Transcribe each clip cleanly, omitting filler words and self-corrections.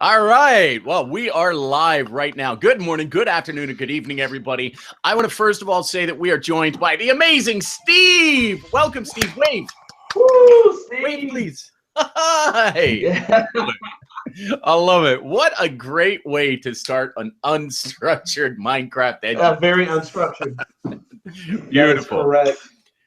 All right. Well, we are live right now. Good morning, good afternoon, and good evening, everybody. I want to first of all say that we are joined by the amazing Steve. Welcome, Steve. Wave. Woo, Steve. Wave, please. Hi. Yeah. I love it. What a great way to start an unstructured Minecraft Edu. Very unstructured. Beautiful. Correct.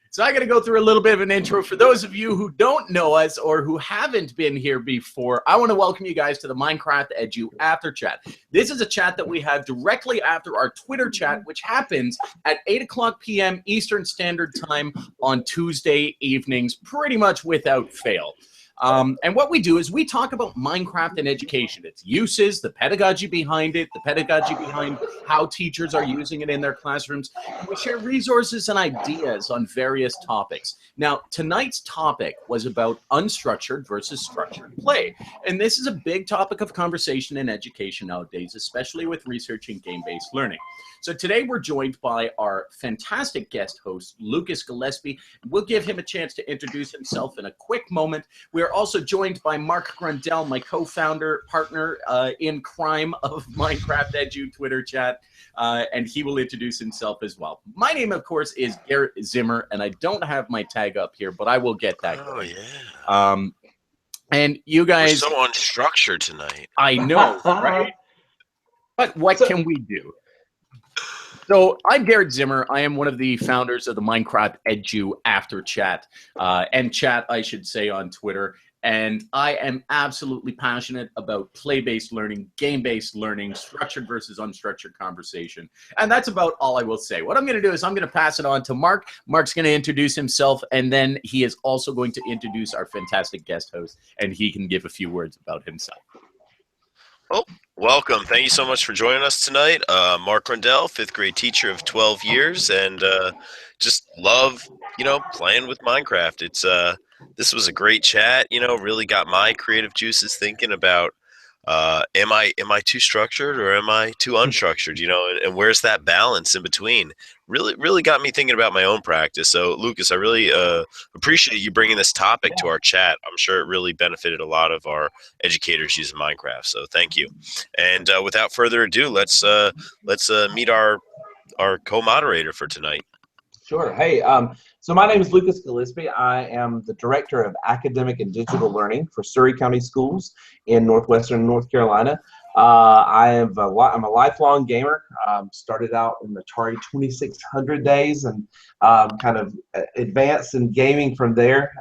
So I got to go through a little bit of an intro. For those of you who don't know us or who haven't been here before, I want to welcome you guys to the MinecraftEdu After Chat. This is a chat that we have directly after our Twitter chat, which happens at 8:00 p.m. Eastern Standard Time on Tuesday evenings, pretty much without fail. And what we do is we talk about Minecraft and education, its uses, the pedagogy behind it, the pedagogy behind how teachers are using it in their classrooms. And we share resources and ideas on various topics. Now, tonight's topic was about unstructured versus structured play. And this is a big topic of conversation in education nowadays, especially with researching game-based learning. So today we're joined by our fantastic guest host, Lucas Gillispie. We'll give him a chance to introduce himself in a quick moment. We're also joined by Mark Grundell, my co-founder, partner in crime of MinecraftEdu Twitter chat, and he will introduce himself as well. My name, of course, is Garrett Zimmer, and I don't have my tag up here, but I will get that going. Yeah. And you guys... We're so unstructured tonight. I know, right? But what can we do? So I'm Garrett Zimmer. I am one of the founders of the MinecraftEdu After Chat, and chat, I should say, on Twitter. And I am absolutely passionate about play-based learning, game-based learning, structured versus unstructured conversation. And that's about all I will say. What I'm going to do is I'm going to pass it on to Mark. Mark's going to introduce himself, and then he is also going to introduce our fantastic guest host, and he can give a few words about himself. Oh, welcome. Thank you so much for joining us tonight. Mark Grundell, 5th grade teacher of 12 years, and just love, playing with Minecraft. This was a great chat, really got my creative juices thinking about, am I too structured or am I too unstructured, and where's that balance in between? Really got me thinking about my own practice. So, Lucas, I really appreciate you bringing this topic to our chat. I'm sure it really benefited a lot of our educators using Minecraft. So, thank you. And without further ado, let's meet our co-moderator for tonight. Sure. Hey, so my name is Lucas Gillispie. I am the Director of Academic and Digital Learning for Surry County Schools in Northwestern North Carolina. I'm a lifelong gamer. Started out in the Atari 2600 days and kind of advanced in gaming from there.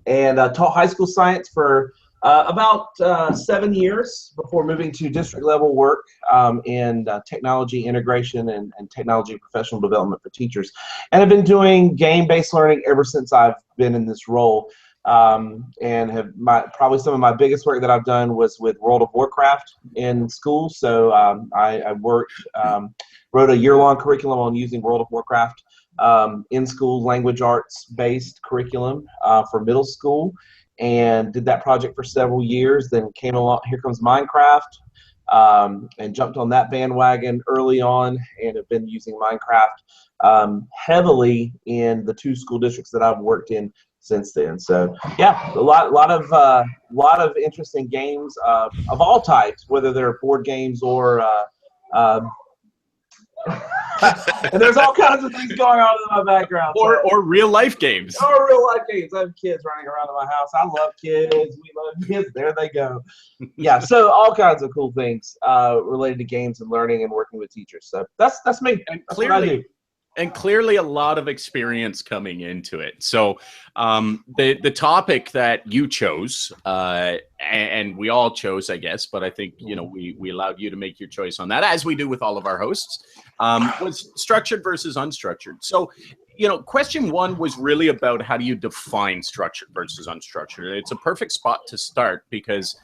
And taught high school science for about 7 years before moving to district level work in technology integration and technology professional development for teachers. And I've been doing game-based learning ever since I've been in this role. And have probably some of my biggest work that I've done was with World of Warcraft in school. So I wrote a year-long curriculum on using World of Warcraft in school language arts based curriculum for middle school, and did that project for several years. Then came along, here comes Minecraft, and jumped on that bandwagon early on, and have been using Minecraft heavily in the 2 school districts that I've worked in since then. So yeah, a lot of interesting games of all types, whether they're board games or and there's all kinds of things going on in my background. Or real life games. Or real life games. I have kids running around in my house. I love kids. We love kids. There they go. Yeah, so all kinds of cool things related to games and learning and working with teachers. So that's me. And that's what I do. And clearly a lot of experience coming into it. So the topic that you chose, and we all chose, I guess, but I think, we allowed you to make your choice on that, as we do with all of our hosts, was structured versus unstructured. So, question 1 was really about how do you define structured versus unstructured. It's a perfect spot to start because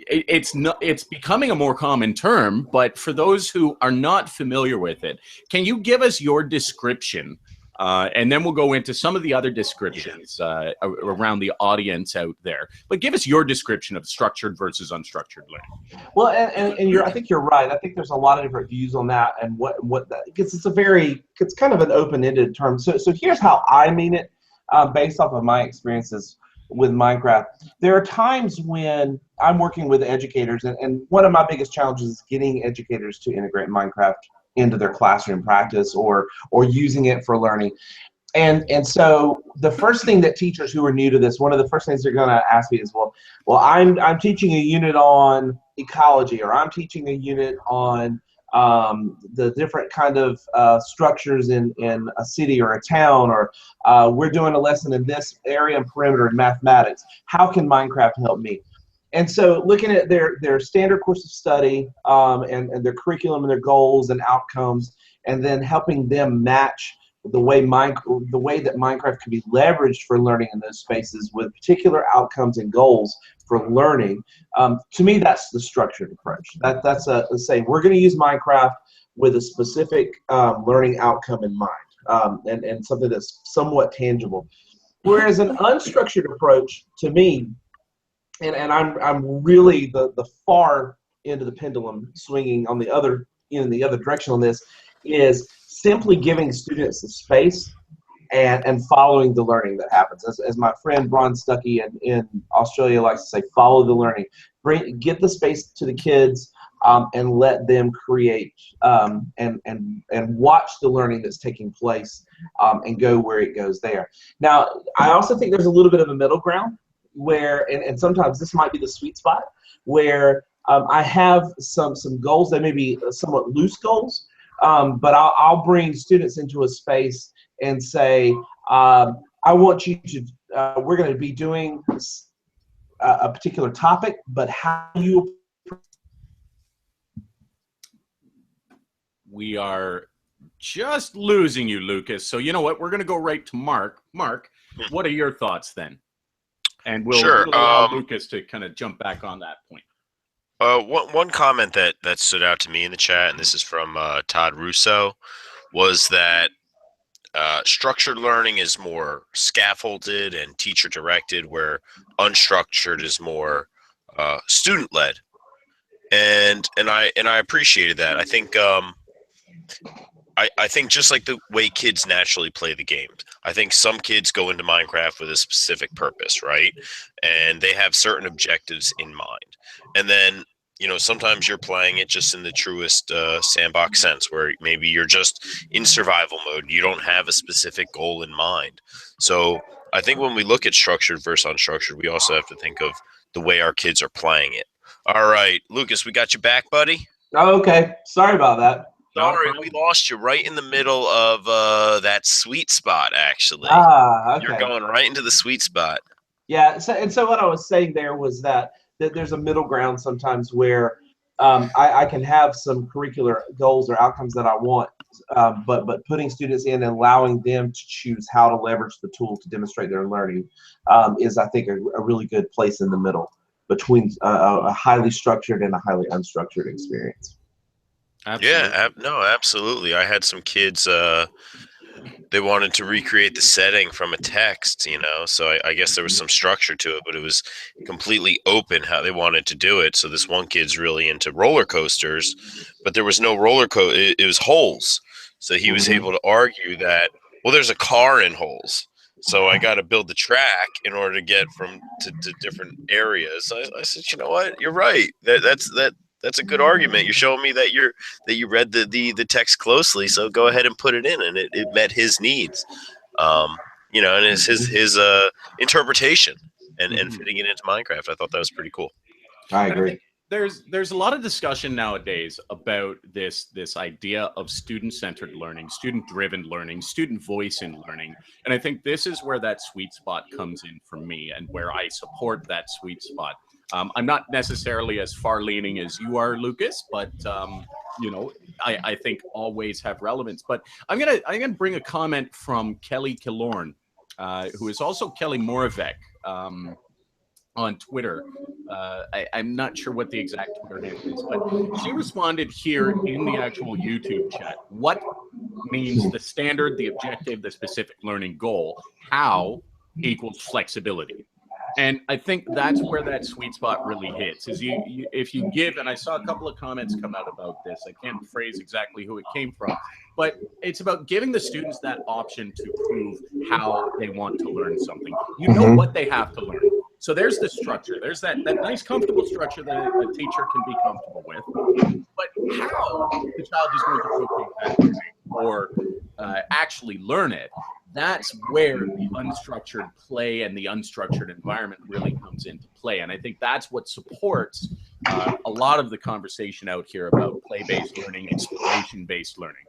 it's becoming a more common term, but for those who are not familiar with it, can you give us your description? And then we'll go into some of the other descriptions around the audience out there. But give us your description of structured versus unstructured learning. Well, and I think you're right. I think there's a lot of different views on that, and because it's kind of an open-ended term. So here's how I mean it, based off of my experiences with Minecraft. There are times when I'm working with educators, and one of my biggest challenges is getting educators to integrate Minecraft into their classroom practice or using it for learning. And so the first thing that teachers who are new to this, one of the first things they're going to ask me is, well, I'm teaching a unit on ecology, or I'm teaching a unit on the different kind of structures in a city or a town, or we're doing a lesson in this area and perimeter in mathematics. How can Minecraft help me? And so looking at their standard course of study and their curriculum and their goals and outcomes, and then helping them match the way that Minecraft can be leveraged for learning in those spaces with particular outcomes and goals for learning. To me, that's the structured approach. That's say we're going to use Minecraft with a specific learning outcome in mind, and something that's somewhat tangible. Whereas an unstructured approach, to me, and I'm really the far end of the pendulum swinging on the other direction on this, is simply giving students the space and following the learning that happens. As my friend Bron Stuckey in Australia likes to say, follow the learning. Get the space to the kids and let them create and watch the learning that's taking place and go where it goes there. Now, I also think there's a little bit of a middle ground where, and sometimes this might be the sweet spot, where I have some goals. They may be somewhat loose goals, but I'll bring students into a space and say, I want you to, we're going to be doing a particular topic, but how you... We are just losing you, Lucas. So you know what? We're going to go right to Mark. Mark, what are your thoughts then? And we'll allow Lucas to kind of jump back on that point. One comment that stood out to me in the chat, and this is from Todd Russo, was that structured learning is more scaffolded and teacher-directed, where unstructured is more student-led. And I appreciated that. I think I think just like the way kids naturally play the games, I think some kids go into Minecraft with a specific purpose, right? And they have certain objectives in mind. And then, you know, sometimes you're playing it just in the truest sandbox sense, where maybe you're just in survival mode. You don't have a specific goal in mind. So I think when we look at structured versus unstructured, we also have to think of the way our kids are playing it. All right, Lucas, we got you back, buddy. Oh, okay. Sorry about that. Sorry, we lost you right in the middle of that sweet spot, actually. Ah, okay. You're going right into the sweet spot. Yeah, so what I was saying there was that there's a middle ground sometimes where I can have some curricular goals or outcomes that I want, but putting students in and allowing them to choose how to leverage the tool to demonstrate their learning is, I think, a really good place in the middle between a highly structured and a highly unstructured experience. Absolutely. Yeah, no, absolutely. I had some kids, they wanted to recreate the setting from a text, you know, so I guess there was some structure to it, but it was completely open how they wanted to do it. So this one kid's really into roller coasters, but there was no roller coaster, it was holes. So he was able to argue that, well, there's a car in holes, so I got to build the track in order to get from to different areas. I said, you know what, you're right. That's a good argument. You're showing me that you read the text closely, so go ahead and put it in, and it met his needs, you know, and it's his interpretation and fitting it into Minecraft. I thought that was pretty cool. I agree. There's a lot of discussion nowadays about this idea of student-centered learning, student-driven learning, student voice in learning, and I think this is where that sweet spot comes in for me, and where I support that sweet spot. I'm not necessarily as far-leaning as you are, Lucas, but you know, I think always have relevance. But I'm gonna bring a comment from Kelly Killorn, who is also Kelly Moravec on Twitter. I'm not sure what the exact Twitter handle is, but she responded here in the actual YouTube chat. What means the standard, the objective, the specific learning goal? How equals flexibility? And I think that's where that sweet spot really hits. Is if you give, and I saw a couple of comments come out about this. I can't phrase exactly who it came from, but it's about giving the students that option to prove how they want to learn something. You know what they have to learn. So there's the structure. There's that nice, comfortable structure that a teacher can be comfortable with. But how the child is going to locate that or actually learn it, that's where the unstructured play and the unstructured environment really comes into play. And I think that's what supports a lot of the conversation out here about play-based learning, exploration-based learning.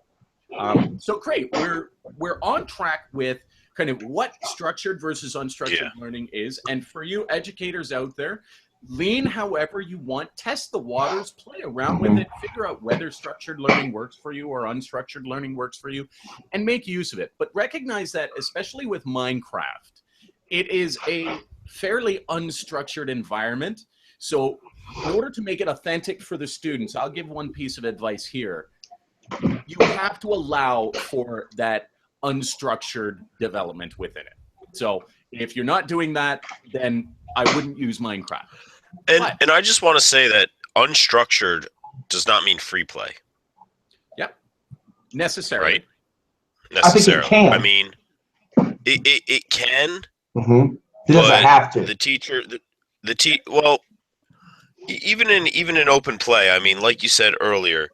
So great, we're on track with kind of what structured versus unstructured learning is. And for you educators out there, lean however you want, test the waters, play around with it, figure out whether structured learning works for you or unstructured learning works for you, and make use of it. But recognize that, especially with Minecraft, it is a fairly unstructured environment. So in order to make it authentic for the students, I'll give one piece of advice here. You have to allow for that unstructured development within it. So if you're not doing that, then I wouldn't use Minecraft. And I just want to say that unstructured does not mean free play. Yep. Necessarily. Right? Necessarily. I think it can. I mean, it can. It doesn't have to. The teacher, well, even in open play, I mean, like you said earlier,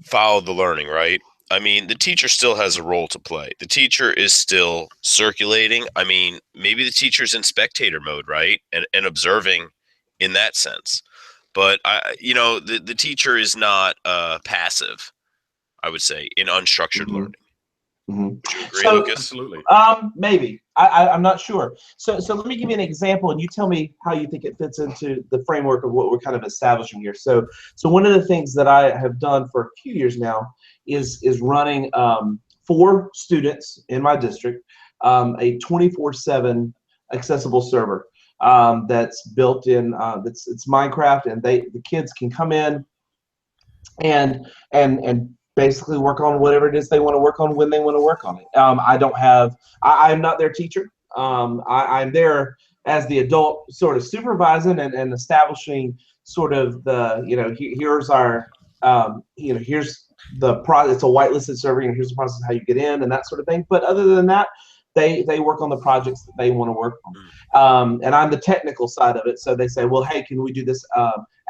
follow the learning, right? I mean, the teacher still has a role to play. The teacher is still circulating. I mean, maybe the teacher's in spectator mode, right? And observing in that sense. But, the teacher is not passive, I would say, in unstructured learning. Would you agree, Lucas? Absolutely. Maybe. I'm not sure. So let me give you an example, and you tell me how you think it fits into the framework of what we're kind of establishing here. So one of the things that I have done for a few years now is running for students in my district a 24/7 accessible server that's built in. It's Minecraft, and the kids can come in and basically work on whatever it is they want to work on when they want to work on it. I'm not their teacher. I'm there as the adult, sort of supervising and establishing sort of the, here's our, here's the process. It's a whitelisted server, and here's the process of how you get in and that sort of thing. But other than that, they work on the projects that they want to work on. And I'm the technical side of it. So they say, well, hey, can we do this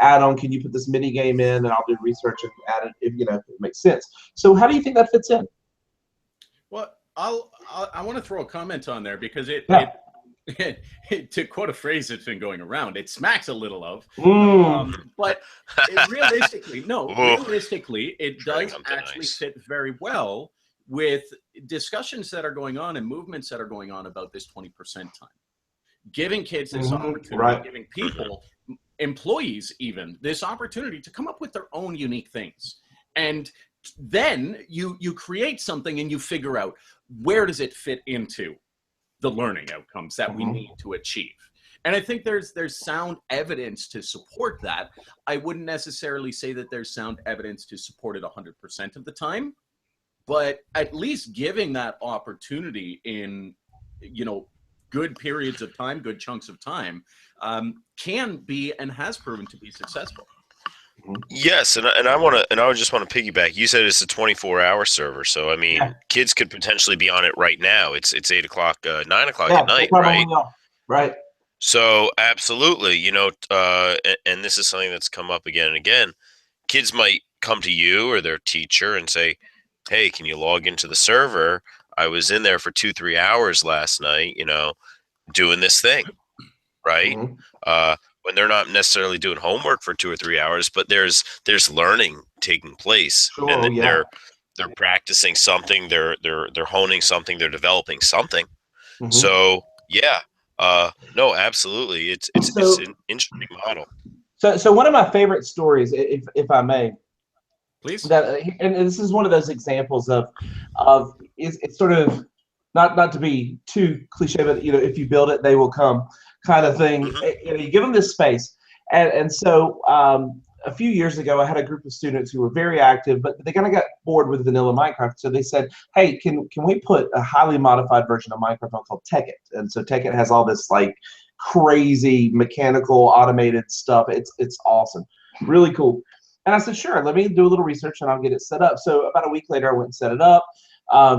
add-on? Can you put this mini game in? And I'll do research and add it if it makes sense. So how do you think that fits in? Well, I want to throw a comment on there because to quote a phrase that's been going around, it smacks a little of. But realistically, it does actually fit very well with discussions that are going on and movements that are going on about this 20% time. Giving kids this opportunity, giving people, employees even, this opportunity to come up with their own unique things. And then you create something and you figure out, where does it fit into the learning outcomes that we need to achieve? And I think there's sound evidence to support that. I wouldn't necessarily say that there's sound evidence to support it 100% of the time, but at least giving that opportunity in, good periods of time, good chunks of time, can be and has proven to be successful. Yes, and I just want to piggyback. You said it's a 24-hour server, so I mean, kids could potentially be on it right now. It's 8 o'clock, 9 o'clock at night, right? Right. So absolutely, and this is something that's come up again and again. Kids might come to you or their teacher and say, "Hey, can you log into the server? I was in there for 2-3 hours last night, doing this thing," right? When they're not necessarily doing homework for 2 or 3 hours, but there's learning taking place, and they're practicing something, they're honing something, they're developing something. So no, absolutely, it's an interesting model. So one of my favorite stories, if I may, please, and this is one of those examples of it's sort of not to be too cliche, but if you build it, they will come kind of thing. You give them this space, and so a few years ago, I had a group of students who were very active, but they kind of got bored with vanilla Minecraft. So they said, "Hey, can we put a highly modified version of Minecraft called Tekkit?" And so Tekkit has all this crazy mechanical automated stuff. It's awesome, really cool. And I said, sure, let me do a little research and I'll get it set up. So about a week later, I went and set it up.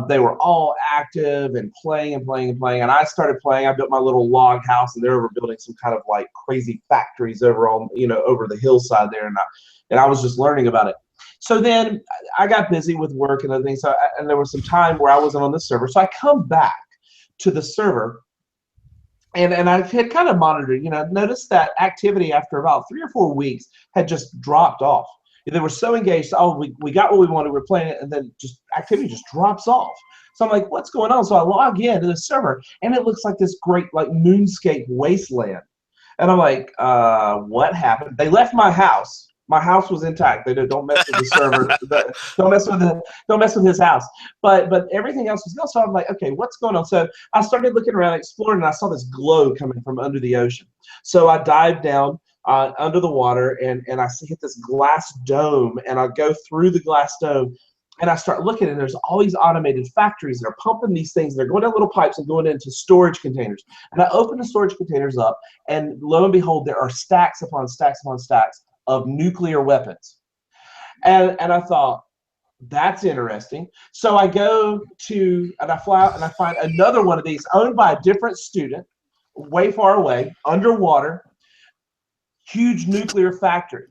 They were all active and playing and playing and playing. And I started playing. I built my little log house, and they were building some kind of like crazy factories over on, over the hillside there. And I was just learning about it. So then I got busy with work and other things. And there was some time where I wasn't on the server. So I come back to the server, and I had kind of monitored, noticed that activity after about 3 or 4 weeks had just dropped off. They were so engaged. Oh, we got what we wanted. We're playing it, and then just activity just drops off. So I'm like, what's going on? So I log in to the server, and it looks like this great like moonscape wasteland. And I'm like, what happened? They left my house. My house was intact. They don't mess with the server. Don't mess with his house. But everything else was gone. So I'm like, okay, what's going on? So I started looking around, exploring, and I saw this glow coming from under the ocean. So I dived down under the water, and I hit this glass dome, and I go through the glass dome, and I start looking, and there's all these automated factories that are pumping these things. They're going down little pipes and going into storage containers. And I open the storage containers up, and lo and behold, there are stacks upon stacks upon stacks of nuclear weapons. And I thought, that's interesting. So I go to, and I fly out, and I find another one of these owned by a different student, way far away, underwater, huge nuclear factory.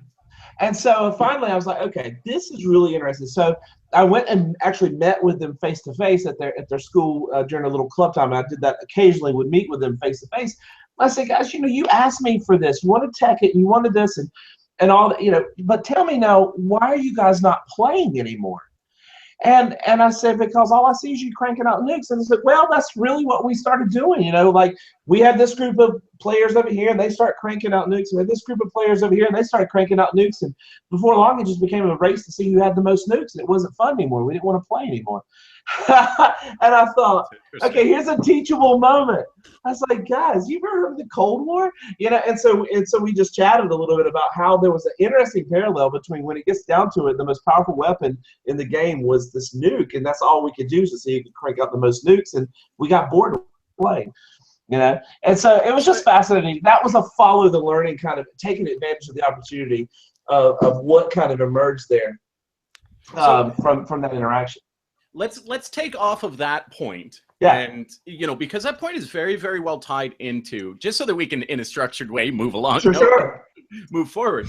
And so finally I was like, okay, this is really interesting. So I went and actually met with them face to face at their school during a little club time. I did that occasionally, would meet with them face to face. I said, guys, you asked me for this. You wanted tech it, and you wanted this, and all that, but tell me now, why are you guys not playing anymore? And I said, because all I see is you cranking out nukes. And I said, well, that's really what we started doing. Like we had this group of players over here, and they start cranking out nukes. We had this group of players over here, and they started cranking out nukes. And before long, it just became a race to see who had the most nukes. And it wasn't fun anymore. We didn't want to play anymore. And I thought, okay, here's a teachable moment. I was like, guys, you ever heard of the Cold War? And so we just chatted a little bit about how there was an interesting parallel between, when it gets down to it, the most powerful weapon in the game was this nuke, and that's all we could do to see who could crank out the most nukes, and we got bored of playing. And so it was just fascinating. That was a follow the learning, kind of taking advantage of the opportunity of what kind of emerged there from that interaction. Let's take off of that point. Yeah. And, because that point is very, very well tied into, just so that we can, in a structured way, move along. Sure. Move forward.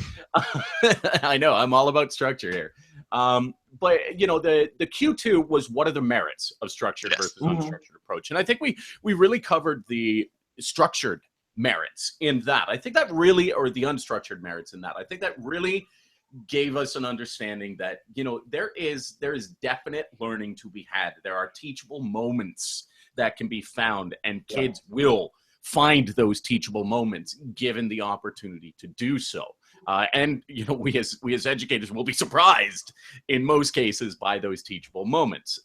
I know, I'm all about structure here. But, the Q2 was what are the merits of structured versus unstructured approach. And I think we really covered the structured merits in that. I think that really, or the unstructured merits in that. I think that really gave us an understanding that, there is definite learning to be had. There are teachable moments that can be found, and kids will find those teachable moments given the opportunity to do so. And we as educators will be surprised in most cases by those teachable moments,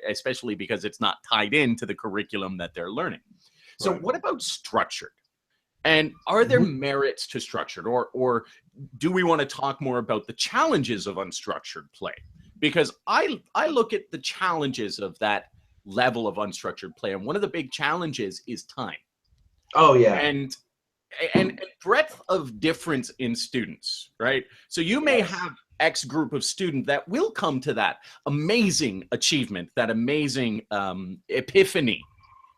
especially because it's not tied into the curriculum that they're learning. So what about structured? And are there merits to structured, or do we want to talk more about the challenges of unstructured play? Because I look at the challenges of that level of unstructured play, and one of the big challenges is time. Oh yeah. And breadth of difference in students, right? So you may have X group of students that will come to that amazing achievement, that amazing epiphany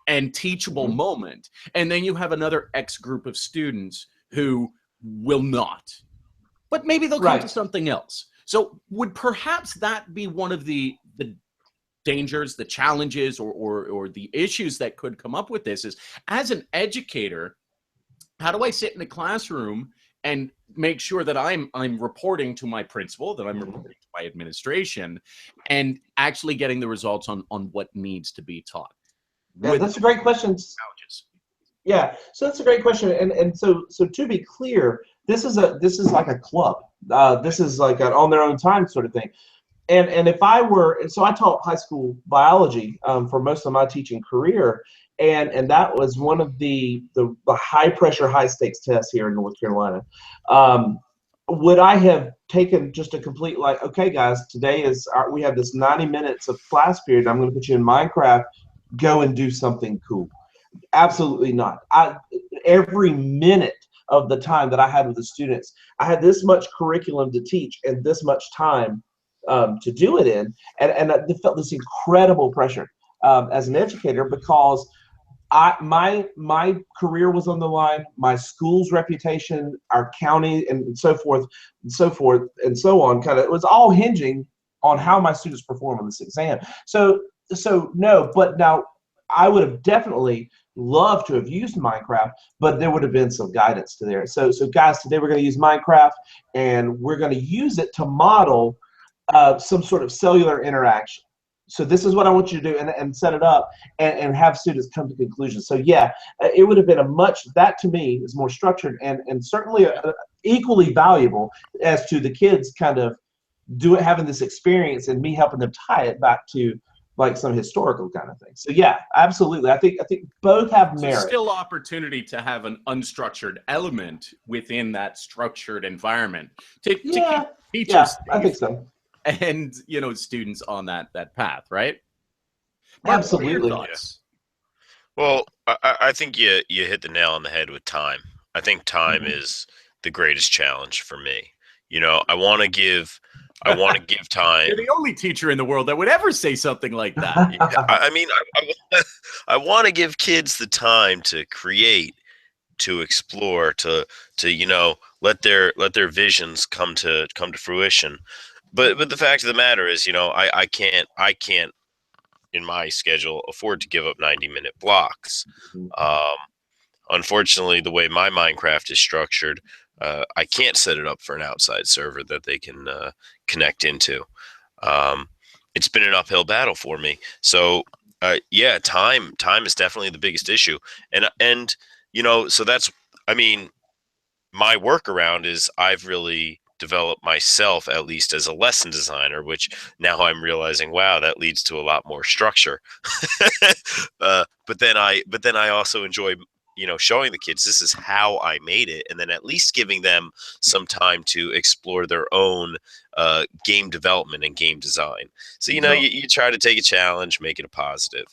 and teachable moment. And then you have another X group of students who will not. But maybe they'll come to something else. So would perhaps that be one of the dangers, the challenges, or the issues that could come up with this is, as an educator, how do I sit in a classroom and make sure that I'm reporting to my principal, that I'm reporting to my administration, and actually getting the results on what needs to be taught? Yeah, that's a great question. Yeah, so that's a great question, and so to be clear, this is like a club. This is like an on their own time sort of thing. And if I were, so I taught high school biology for most of my teaching career, and that was one of the high pressure, high stakes tests here in North Carolina. Would I have taken just a complete, like, okay guys, today we have this 90 minutes of class period, I'm going to put you in Minecraft, go and do something cool. Absolutely not. Every minute of the time that I had with the students, I had this much curriculum to teach and this much time to do it in, and I felt this incredible pressure as an educator, because my career was on the line, my school's reputation, our county, and so forth and so forth and so on. Kind of, it was all hinging on how my students perform on this exam. So no, but now I would have definitely loved to have used Minecraft, but there would have been some guidance to there. So guys, today we're going to use Minecraft, and we're going to use it to model some sort of cellular interaction. So this is what I want you to do, and set it up, and have students come to conclusions. So yeah, it would have been that to me is more structured, and certainly equally valuable as to the kids kind of having this experience and me helping them tie it back to like some historical kind of thing. So yeah, absolutely. I think both have merit. Still opportunity to have an unstructured element within that structured environment to keep teachers I think so. And students on that path, right? Mark, absolutely. Well, I think you hit the nail on the head with time. I think time is the greatest challenge for me. I want to give time. You're the only teacher in the world that would ever say something like that. I mean, I want to give kids the time to create, to explore, to let their visions come to fruition. But the fact of the matter is, I can't in my schedule afford to give up 90-minute blocks. Unfortunately, the way my Minecraft is structured, I can't set it up for an outside server that they can connect into. It's been an uphill battle for me. So yeah, time is definitely the biggest issue. And so that's, my workaround is I've really developed myself, at least as a lesson designer, which now I'm realizing, wow, that leads to a lot more structure. But then I also enjoy showing the kids this is how I made it, and then at least giving them some time to explore their own game development and game design. So you try to take a challenge, make it a positive.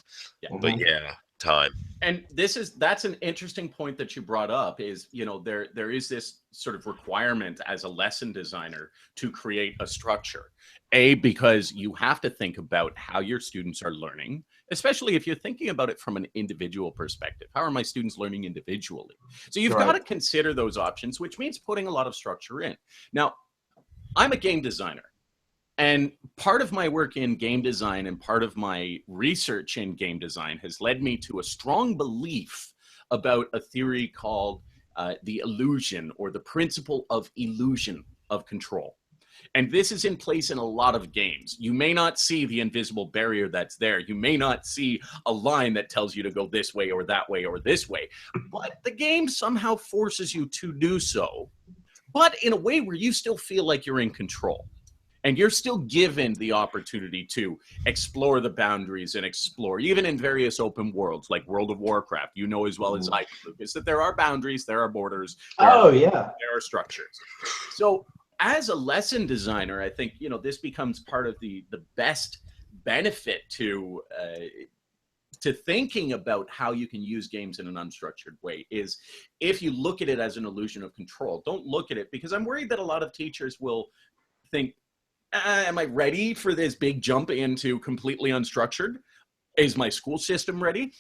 But yeah, time. And that's an interesting point that you brought up, is there is this sort of requirement as a lesson designer to create a structure. Because you have to think about how your students are learning, especially if you're thinking about it from an individual perspective. How are my students learning individually? So you've got to consider those options, which means putting a lot of structure in. Now, I'm a game designer. And part of my work in game design and part of my research in game design has led me to a strong belief about a theory called the illusion, or the principle of illusion of control. And this is in place in a lot of games. You may not see the invisible barrier that's there. You may not see a line that tells you to go this way or that way or this way. But the game somehow forces you to do so, but in a way where you still feel like you're in control. And you're still given the opportunity to explore the boundaries and explore, even in various open worlds like World of Warcraft. You know as well as I do, Lucas, that there are boundaries, there are borders, there are structures. So as a lesson designer, I think this becomes part of the best benefit to thinking about how you can use games in an unstructured way is if you look at it as an illusion of control. Don't look at it, because I'm worried that a lot of teachers will think, am I ready for this big jump into completely unstructured? Is my school system ready?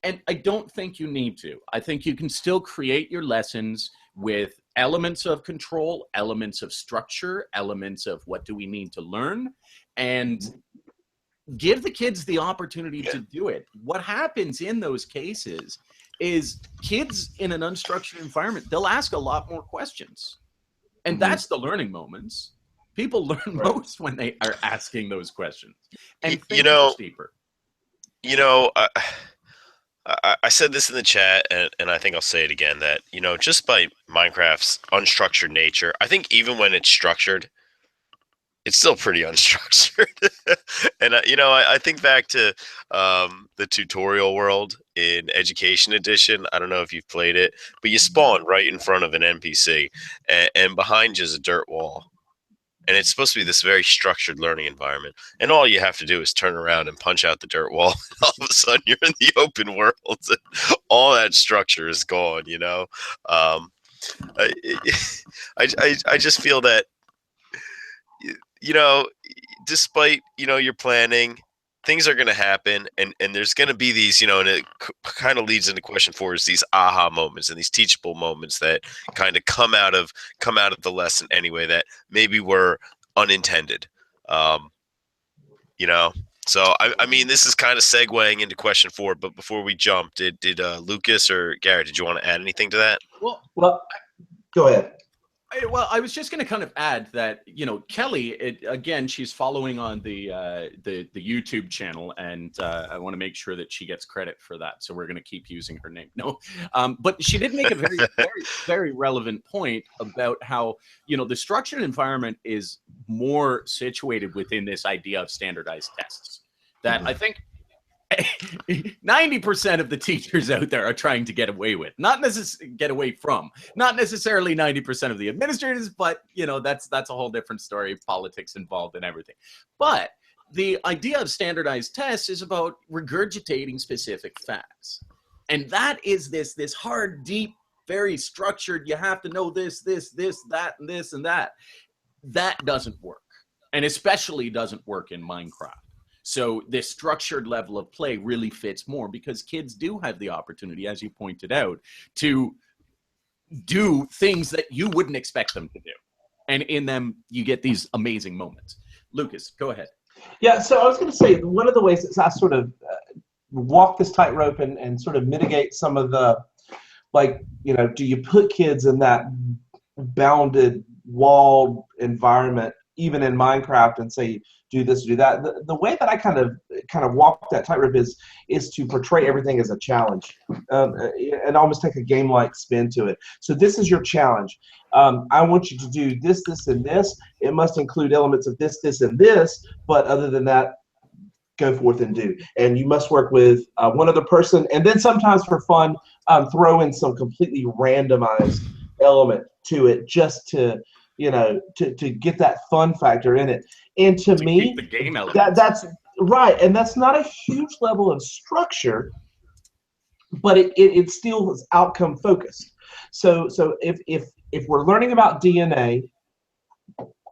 And I don't think you need to. I think you can still create your lessons with elements of control, elements of structure, elements of what do we need to learn, and give the kids the opportunity to do it. What happens in those cases is kids in an unstructured environment, they'll ask a lot more questions. And that's the learning moments. People learn most when they are asking those questions and think much deeper. I said this in the chat, and I think I'll say it again, that, just by Minecraft's unstructured nature, I think even when it's structured, it's still pretty unstructured. And, I think back to the tutorial world in Education Edition. I don't know if you've played it, but you spawn right in front of an NPC, and behind you is a dirt wall. and it's supposed to be this very structured learning environment. And all you have to do is turn around and punch out the dirt wall, and all of a sudden you're in the open world. All that structure is gone. I, I just feel that, despite your planning, things are going to happen, and there's going to be these, and it kind of leads into question 4 is these aha moments and these teachable moments that kind of come out of the lesson anyway that maybe were unintended. So I mean, this is kind of segueing into question 4, but before we jump, did Lucas or Garrett, did you want to add anything to that? Well, go ahead. Well, I was just going to kind of add that, Kelly, again, she's following on the YouTube channel, and I want to make sure that she gets credit for that. So we're going to keep using her name. No, but she did make a very, very, very relevant point about how, the structured environment is more situated within this idea of standardized tests that I think 90% of the teachers out there are trying to get away with, not necessarily 90% of the administrators, but that's a whole different story, politics involved and everything. But the idea of standardized tests is about regurgitating specific facts. And that is this hard, deep, very structured, you have to know this, that, and this and that. That doesn't work. And especially doesn't work in Minecraft. So this structured level of play really fits more because kids do have the opportunity, as you pointed out, to do things that you wouldn't expect them to do. And in them, you get these amazing moments. Lucas, go ahead. Yeah, so I was going to say, one of the ways that I sort of walk this tightrope and sort of mitigate some of the, do you put kids in that bounded, walled environment, even in Minecraft, and say, do this, do that. The way that I kind of walk that tightrope is to portray everything as a challenge, and almost take a game-like spin to it. So this is your challenge. I want you to do this, this, and this. It must include elements of this, this, and this. But other than that, go forth and do. And you must work with one other person, and then sometimes for fun, throw in some completely randomized element to it, just to to get that fun factor in it. And to me, keep the game element. That's right. And that's not a huge level of structure, but it still is outcome focused. So if we're learning about DNA,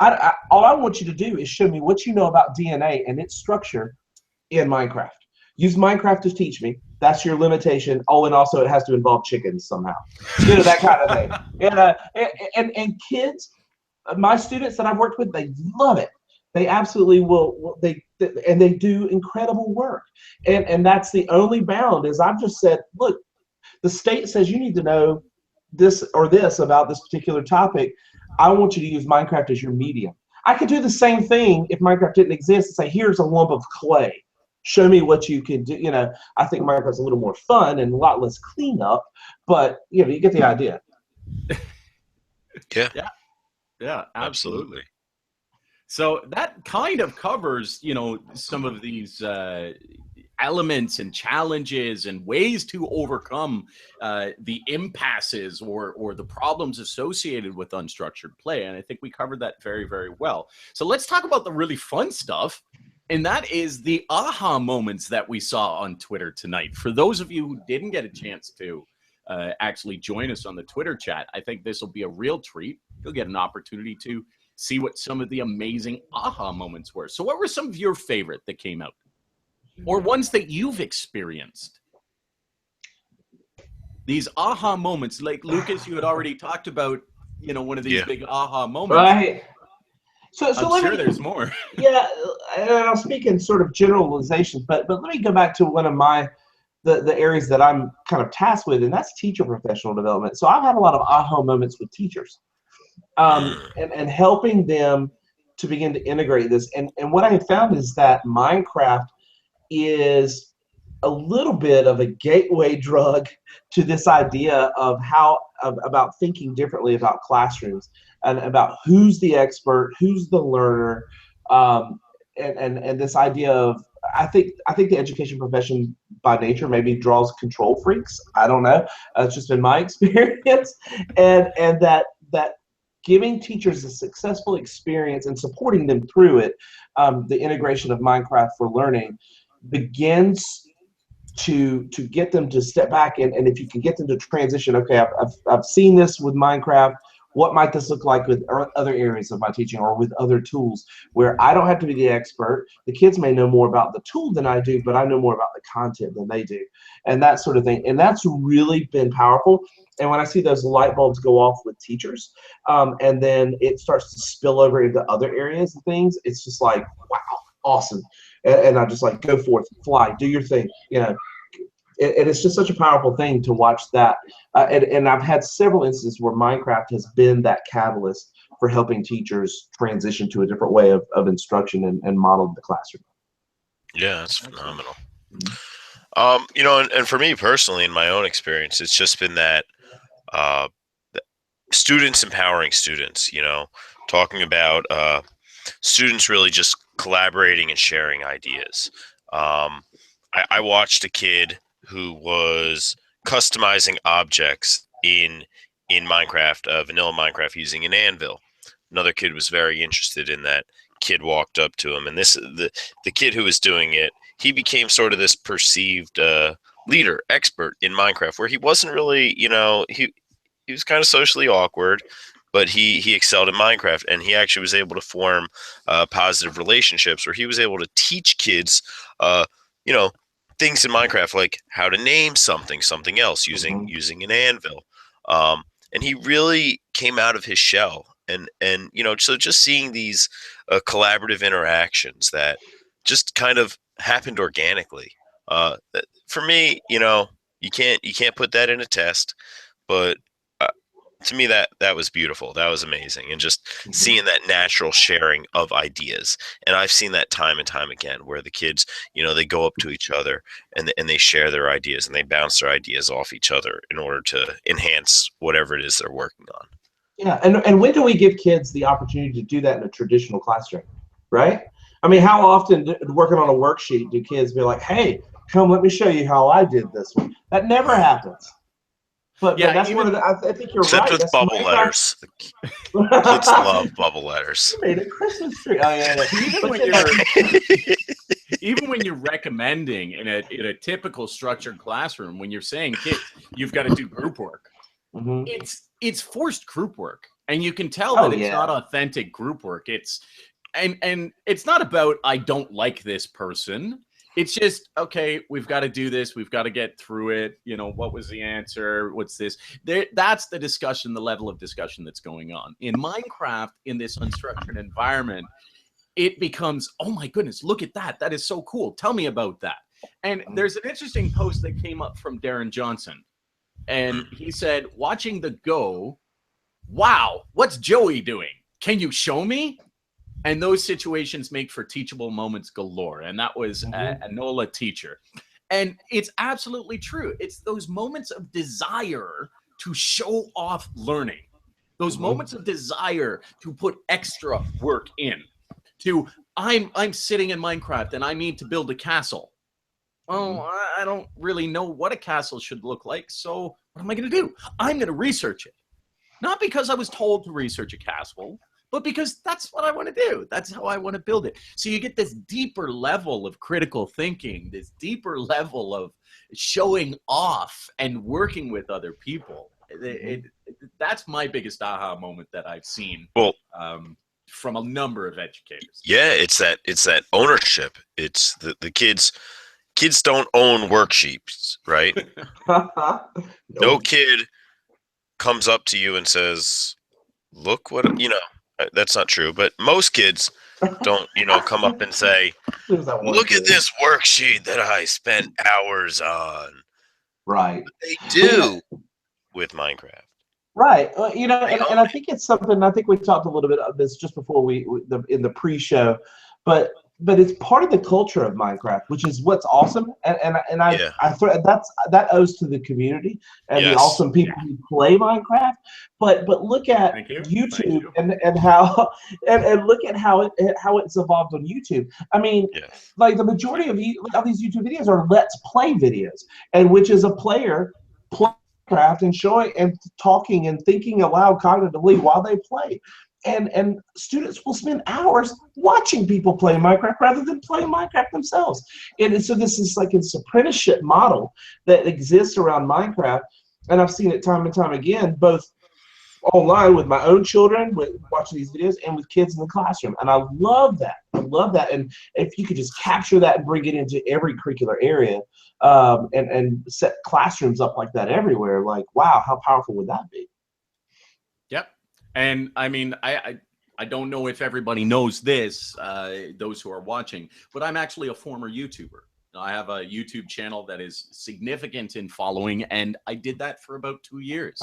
all I want you to do is show me what you know about DNA and its structure in Minecraft. Use Minecraft to teach me. That's your limitation. Oh, and also it has to involve chickens somehow. That kind of thing. And kids, my students that I've worked with, they love it. They absolutely will. They do incredible work. And that's the only bound is I've just said, look, the state says you need to know this or this about this particular topic. I want you to use Minecraft as your medium. I could do the same thing if Minecraft didn't exist and say, here's a lump of clay. Show me what you can do. I think Minecraft's a little more fun and a lot less cleanup, but you get the idea. Yeah, absolutely. So that kind of covers, some of these elements and challenges and ways to overcome the impasses or the problems associated with unstructured play. And I think we covered that very, very well. So let's talk about the really fun stuff. And that is the aha moments that we saw on Twitter tonight. For those of you who didn't get a chance to actually join us on the Twitter chat, I think this will be a real treat. You'll get an opportunity to see what some of the amazing aha moments were. So what were some of your favorite that came out? Or ones that you've experienced? These aha moments, like Lucas, you had already talked about, one of these big aha moments. Right. So I'm sure there's more. Yeah, and I'll speak in sort of generalizations, but let me go back to one of the areas that I'm kind of tasked with, and that's teacher professional development. So I've had a lot of aha moments with teachers, and helping them to begin to integrate this. And what I have found is that Minecraft is a little bit of a gateway drug to this idea of about thinking differently about classrooms and about who's the expert, who's the learner, and this idea of I think the education profession by nature maybe draws control freaks. I don't know. It's just been my experience, and that giving teachers a successful experience and supporting them through it, the integration of Minecraft for learning begins to get them to step back, and if you can get them to transition, okay, I've seen this with Minecraft, what might this look like with other areas of my teaching or with other tools where I don't have to be the expert. The kids may know more about the tool than I do, but I know more about the content than they do, and that sort of thing. And that's really been powerful. And when I see those light bulbs go off with teachers, and then it starts to spill over into other areas and things, it's just like, wow, awesome. And I just like, go forth, fly, do your thing, you know. And it's just such a powerful thing to watch that. And I've had several instances where Minecraft has been that catalyst for helping teachers transition to a different way of instruction and model the classroom. Yeah, that's phenomenal. You know, and for me personally, in my own experience, it's just been that students empowering students, you know, talking about students really just collaborating and sharing ideas. I watched a kid who was customizing objects in Minecraft, vanilla Minecraft, using an anvil. Another kid was very interested in that. Kid walked up to him, and the kid who was doing it, he became sort of this perceived leader, expert in Minecraft, where he wasn't really, you know, he was kind of socially awkward, but he excelled in Minecraft, and he actually was able to form positive relationships where he was able to teach kids, you know, things in Minecraft, like how to name something else using an anvil. And he really came out of his shell. And you know, so just seeing these collaborative interactions that just kind of happened organically. For me, you know, you can't put that in a test, but to me that was beautiful. That was amazing, and just seeing that natural sharing of ideas. And I've seen that time and time again, where the kids, you know, they go up to each other and they share their ideas, and they bounce their ideas off each other in order to enhance whatever it is they're working on. Yeah, and when do we give kids the opportunity to do that in a traditional classroom, right? I mean, how often working on a worksheet do kids be like, hey, come, let me show you how I did this one? That never happens. But yeah, that's one of the, I think you're except right. with That's bubble letters. Kids love bubble letters. You made a Christmas tree. Oh yeah. Even when you're recommending in a typical structured classroom, when you're saying, kids, you've got to do group work. It's forced group work, and you can tell that it's not authentic group work. It's and it's not about, I don't like this person. It's just, okay, we've got to do this. We've got to get through it. You know, what was the answer? What's this? That's the discussion, the level of discussion that's going on. In Minecraft, in this unstructured environment, it becomes, oh my goodness, look at that. That is so cool. Tell me about that. And there's an interesting post that came up from Darren Johnson. And he said, watching the go, wow, what's Joey doing? Can you show me? And those situations make for teachable moments galore. And that was a NOLA teacher. And it's absolutely true. It's those moments of desire to show off learning, those moments of desire to put extra work in. To, I'm sitting in Minecraft and I need to build a castle. Oh, I don't really know what a castle should look like. So what am I going to do? I'm going to research it. Not because I was told to research a castle, but because that's what I want to do. That's how I want to build it. So you get this deeper level of critical thinking, this deeper level of showing off and working with other people. That's my biggest aha moment that I've seen from a number of educators. Yeah, it's that ownership. It's the kids don't own worksheets, right? No kid comes up to you and says, look what, you know, that's not true, but most kids don't, you know, come up and say, look at this worksheet that I spent hours on. Right. But they do with Minecraft. Right. You know, and I think it's something, I think we talked a little bit of this just before in the pre-show, but it's part of the culture of Minecraft, which is what's awesome. And that owes to the community and the awesome people who play Minecraft. But look at YouTube and how and look at how it's evolved on YouTube. I mean, like the majority of these YouTube videos are let's play videos, and which is a player Minecraft and showing and talking and thinking aloud cognitively while they play. And students will spend hours watching people play Minecraft rather than playing Minecraft themselves. And so this is like this apprenticeship model that exists around Minecraft. And I've seen it time and time again, both online with my own children, with watching these videos, and with kids in the classroom. And I love that. I love that. And if you could just capture that and bring it into every curricular area, and set classrooms up like that everywhere, like, wow, how powerful would that be? Yep. And I mean, I don't know if everybody knows this, those who are watching, but I'm actually a former YouTuber. I have a YouTube channel that is significant in following, and I did that for about 2 years.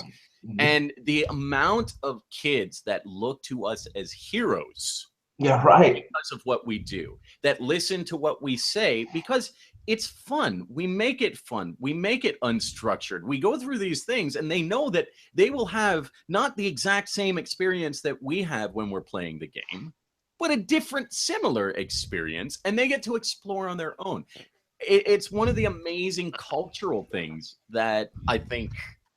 And the amount of kids that look to us as heroes, yeah, right, because of what we do, that listen to what we say, because it's fun. We make it fun. We make it unstructured. We go through these things, and they know that they will have not the exact same experience that we have when we're playing the game, but a different, similar experience, and they get to explore on their own. It's one of the amazing cultural things that I think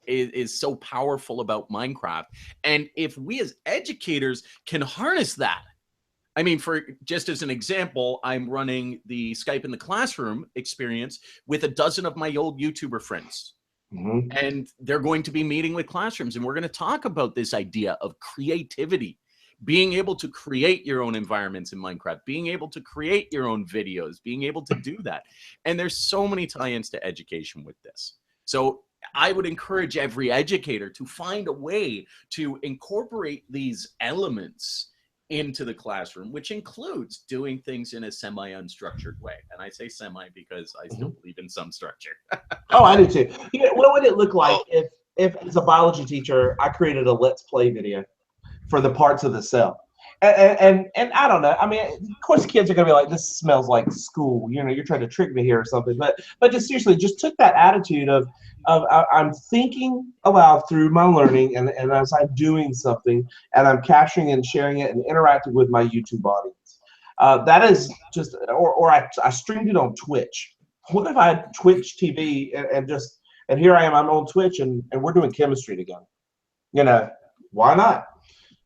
is so powerful about Minecraft. And if we as educators can harness that, I mean, for just as an example, I'm running the Skype in the Classroom experience with a dozen of my old YouTuber friends. And they're going to be meeting with classrooms, and we're going to talk about this idea of creativity, being able to create your own environments in Minecraft, being able to create your own videos, being able to do that. And there's so many tie-ins to education with this. So I would encourage every educator to find a way to incorporate these elements into the classroom, which includes doing things in a semi-unstructured way. And I say semi because I still believe in some structure. Oh, I do too. You know, what would it look like if as a biology teacher, I created a Let's Play video for the parts of the cell? And I don't know. I mean, of course, kids are gonna be like, "This smells like school." You know, you're trying to trick me here or something. But just seriously, just took that attitude of I'm thinking aloud through my learning, and as I'm doing something, and I'm capturing and sharing it and interacting with my YouTube audience. That is just, or I streamed it on Twitch. What if I had Twitch TV and here I am, I'm on Twitch and we're doing chemistry together? You know, why not?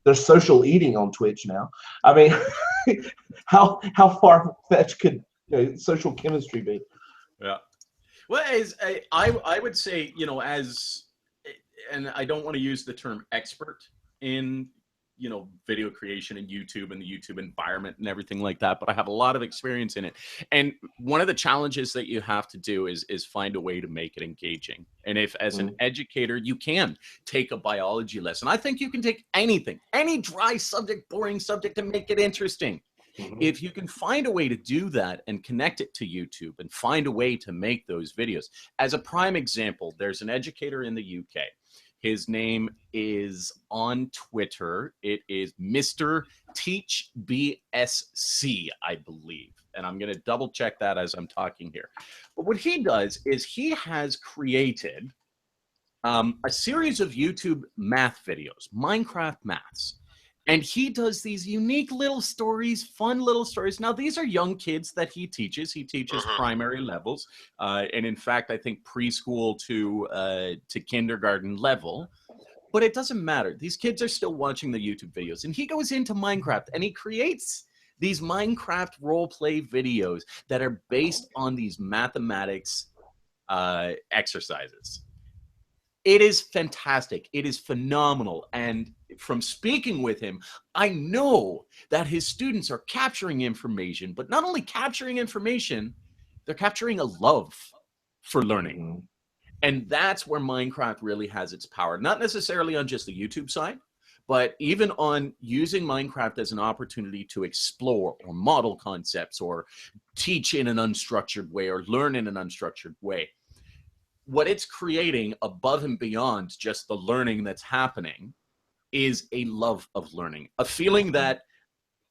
There's social eating on Twitch now. I mean, how far-fetched could social chemistry be? Yeah. Well, I would say, you know, and I don't want to use the term expert in, you know, video creation and YouTube and the YouTube environment and everything like that, but I have a lot of experience in it. And one of the challenges that you have to do is find a way to make it engaging. And if as an educator, you can take a biology lesson, I think you can take anything, any dry subject, boring subject, and make it interesting. If you can find a way to do that and connect it to YouTube and find a way to make those videos. As a prime example, there's an educator in the UK. His name is on Twitter. It is Mr. Teach BSC, I believe. And I'm going to double check that as I'm talking here. But what he does is he has created a series of YouTube math videos, Minecraft maths. And he does these unique little stories, fun little stories. Now, these are young kids that he teaches. He teaches primary levels. And in fact, I think preschool to kindergarten level. But it doesn't matter. These kids are still watching the YouTube videos. And he goes into Minecraft and he creates these Minecraft role play videos that are based on these mathematics exercises. It is fantastic. It is phenomenal. And from speaking with him, I know that his students are capturing information, but not only capturing information, they're capturing a love for learning. And that's where Minecraft really has its power. Not necessarily on just the YouTube side, but even on using Minecraft as an opportunity to explore or model concepts or teach in an unstructured way or learn in an unstructured way. What it's creating above and beyond just the learning that's happening is a love of learning, a feeling that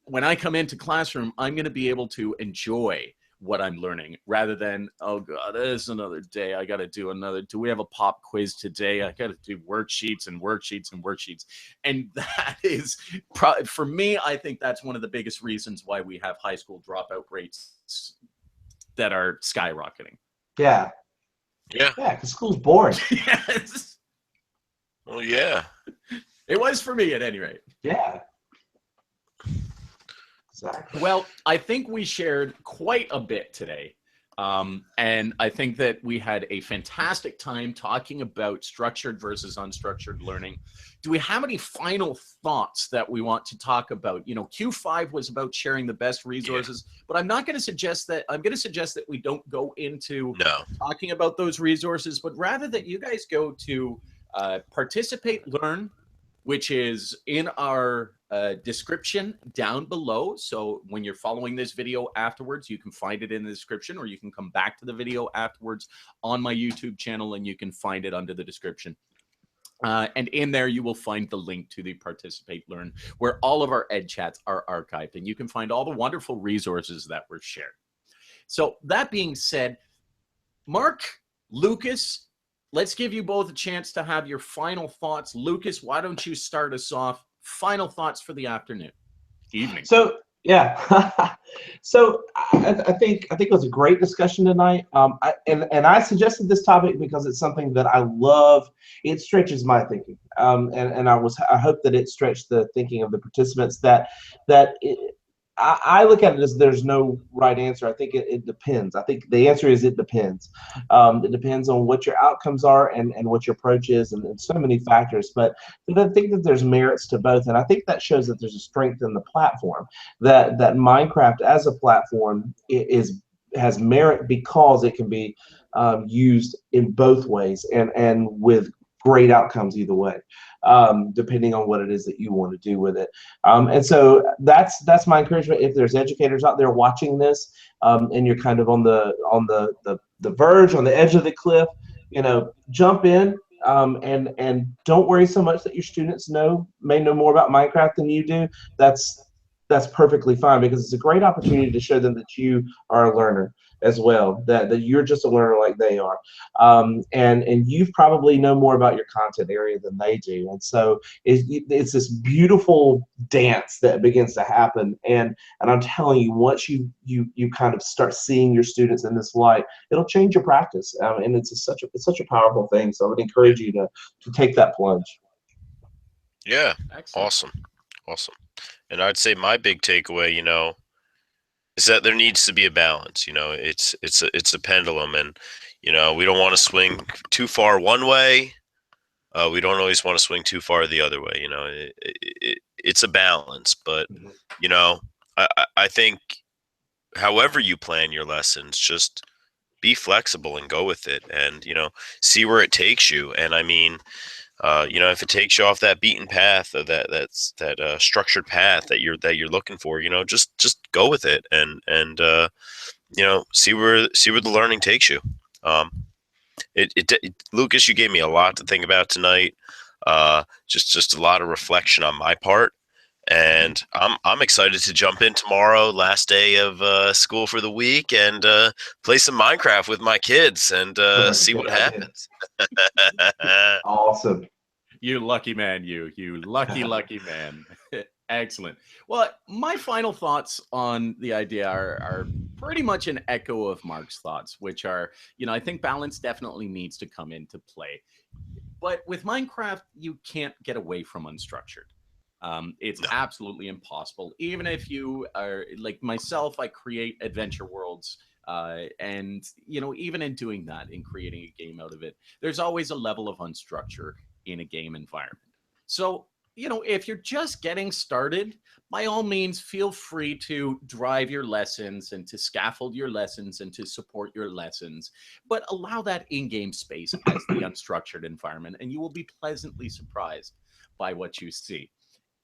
when I come into classroom, I'm going to be able to enjoy what I'm learning rather than, oh God, this is another day. I got to do another. Do we have a pop quiz today? I got to do worksheets and worksheets and worksheets. And that is, for me, I think that's one of the biggest reasons why we have high school dropout rates that are skyrocketing. Yeah. Yeah. Yeah, because school's boring. Yes. Well, yeah. It was for me at any rate. Yeah. Exactly. Well, I think we shared quite a bit today. And I think that we had a fantastic time talking about structured versus unstructured learning. Do we have any final thoughts that we want to talk about? You know, Q5 was about sharing the best resources, but I'm not going to suggest that. I'm going to suggest that we don't go into talking about those resources, but rather that you guys go to Participate Learn, which is in our description down below. So when you're following this video afterwards, you can find it in the description, or you can come back to the video afterwards on my YouTube channel and you can find it under the description. And in there, you will find the link to the Participate Learn, where all of our EdChats are archived, and you can find all the wonderful resources that were shared. So that being said, Mark, Lucas, let's give you both a chance to have your final thoughts. Lucas, why don't you start us off? Final thoughts for the evening. So yeah, so I think it was a great discussion tonight. And I suggested this topic because it's something that I love. It stretches my thinking, and I hope that it stretched the thinking of the participants. I look at it as there's no right answer. I think it depends. I think the answer is it depends. It depends on what your outcomes are and what your approach is, and so many factors. But I think that there's merits to both, and I think that shows that there's a strength in the platform. That Minecraft as a platform has merit because it can be used in both ways and with great outcomes either way, depending on what it is that you want to do with it. And so that's my encouragement. If there's educators out there watching this, and you're kind of on the verge, on the edge of the cliff, you know, jump in, and don't worry so much that your students may know more about Minecraft than you do. That's perfectly fine, because it's a great opportunity to show them that you are a learner as well, that you're just a learner like they are, and you probably know more about your content area than they do, and so it's this beautiful dance that begins to happen, and I'm telling you, once you kind of start seeing your students in this light, it'll change your practice, and it's such a powerful thing. So I would encourage you to take that plunge. Yeah. Excellent. Awesome. And I'd say my big takeaway, you know, is that there needs to be a balance. You know, it's a pendulum, and you know, we don't want to swing too far one way. We don't always want to swing too far the other way. You know, it's a balance, but you know, I think however you plan your lessons, just be flexible and go with it, and you know, see where it takes you. And I mean, you know, if it takes you off that beaten path, or that structured path that you're looking for, you know, just go with it, and you know, see where the learning takes you. Lucas, you gave me a lot to think about tonight. Just a lot of reflection on my part, and I'm excited to jump in tomorrow, last day of school for the week, and play some Minecraft with my kids and see what happens. Awesome. You lucky man, you lucky man. Excellent. Well, my final thoughts on the idea are pretty much an echo of Mark's thoughts, which are, you know, I think balance definitely needs to come into play. But with Minecraft, you can't get away from unstructured. It's absolutely impossible. Even if you are like myself, I create adventure worlds. And, you know, even in doing that, in creating a game out of it, there's always a level of unstructure in a game environment. So, you know, if you're just getting started, by all means, feel free to drive your lessons and to scaffold your lessons and to support your lessons, but allow that in-game space as the unstructured environment, and you will be pleasantly surprised by what you see.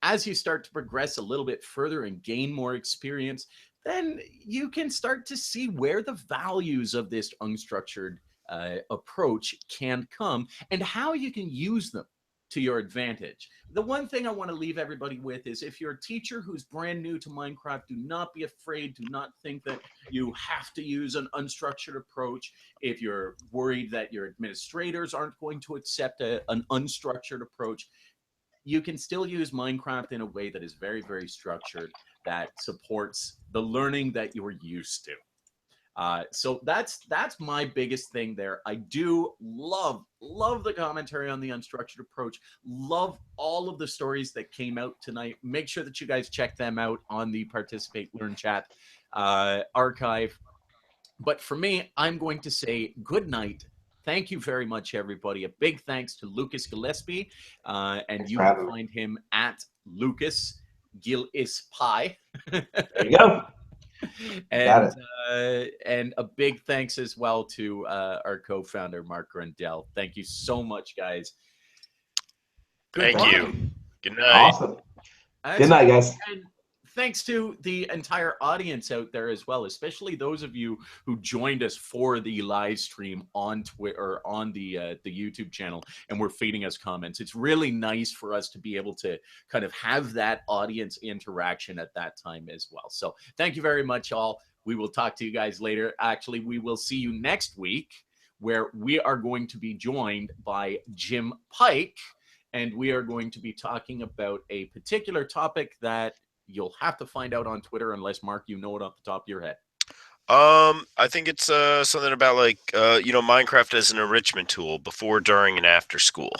As you start to progress a little bit further and gain more experience, then you can start to see where the values of this unstructured approach can come and how you can use them to your advantage. The one thing I want to leave everybody with is, if you're a teacher who's brand new to Minecraft, do not be afraid. Do not think that you have to use an unstructured approach. If you're worried that your administrators aren't going to accept an unstructured approach, you can still use Minecraft in a way that is very, very structured, that supports the learning that you're used to. So that's my biggest thing there. I do love the commentary on the unstructured approach. Love all of the stories that came out tonight. Make sure that you guys check them out on the Participate Learn Chat archive. But for me, I'm going to say good night. Thank you very much, everybody. A big thanks to Lucas Gillispie, and you can find him at Lucas Gillispie. There you go. And a big thanks as well to our co-founder, Mark Grandel. Thank you so much, guys. Thank you. Good night. Awesome. Good night, guys. And thanks to the entire audience out there as well, especially those of you who joined us for the live stream on Twitter or on the YouTube channel and were feeding us comments. It's really nice for us to be able to kind of have that audience interaction at that time as well. So thank you very much, all. We will talk to you guys later. Actually, we will see you next week, where we are going to be joined by Jim Pike, and we are going to be talking about a particular topic that you'll have to find out on Twitter, unless, Mark, you know it off the top of your head. I think it's something about like Minecraft as an enrichment tool before, during, and after school.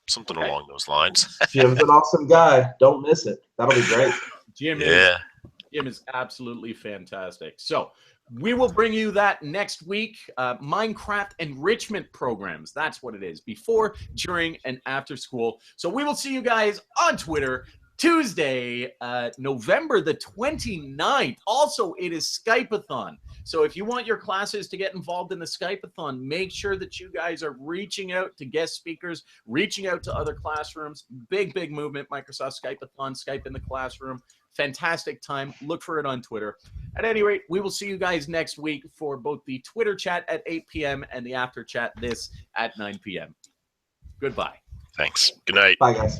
Something along those lines. Jim's an awesome guy. Don't miss it. That'll be great. Jim is absolutely fantastic. So we will bring you that next week. Minecraft enrichment programs. That's what it is. Before, during, and after school. So we will see you guys on Twitter Tuesday, November the 29th. Also, it is Skype-a-thon. So if you want your classes to get involved in the Skype-a-thon, make sure that you guys are reaching out to guest speakers, reaching out to other classrooms. Big, big movement, Microsoft Skype-a-thon, Skype in the classroom. Fantastic time. Look for it on Twitter. At any rate, we will see you guys next week for both the Twitter chat at 8 p.m. and the After Chat at 9 p.m. Goodbye. Thanks. Good night. Bye, guys.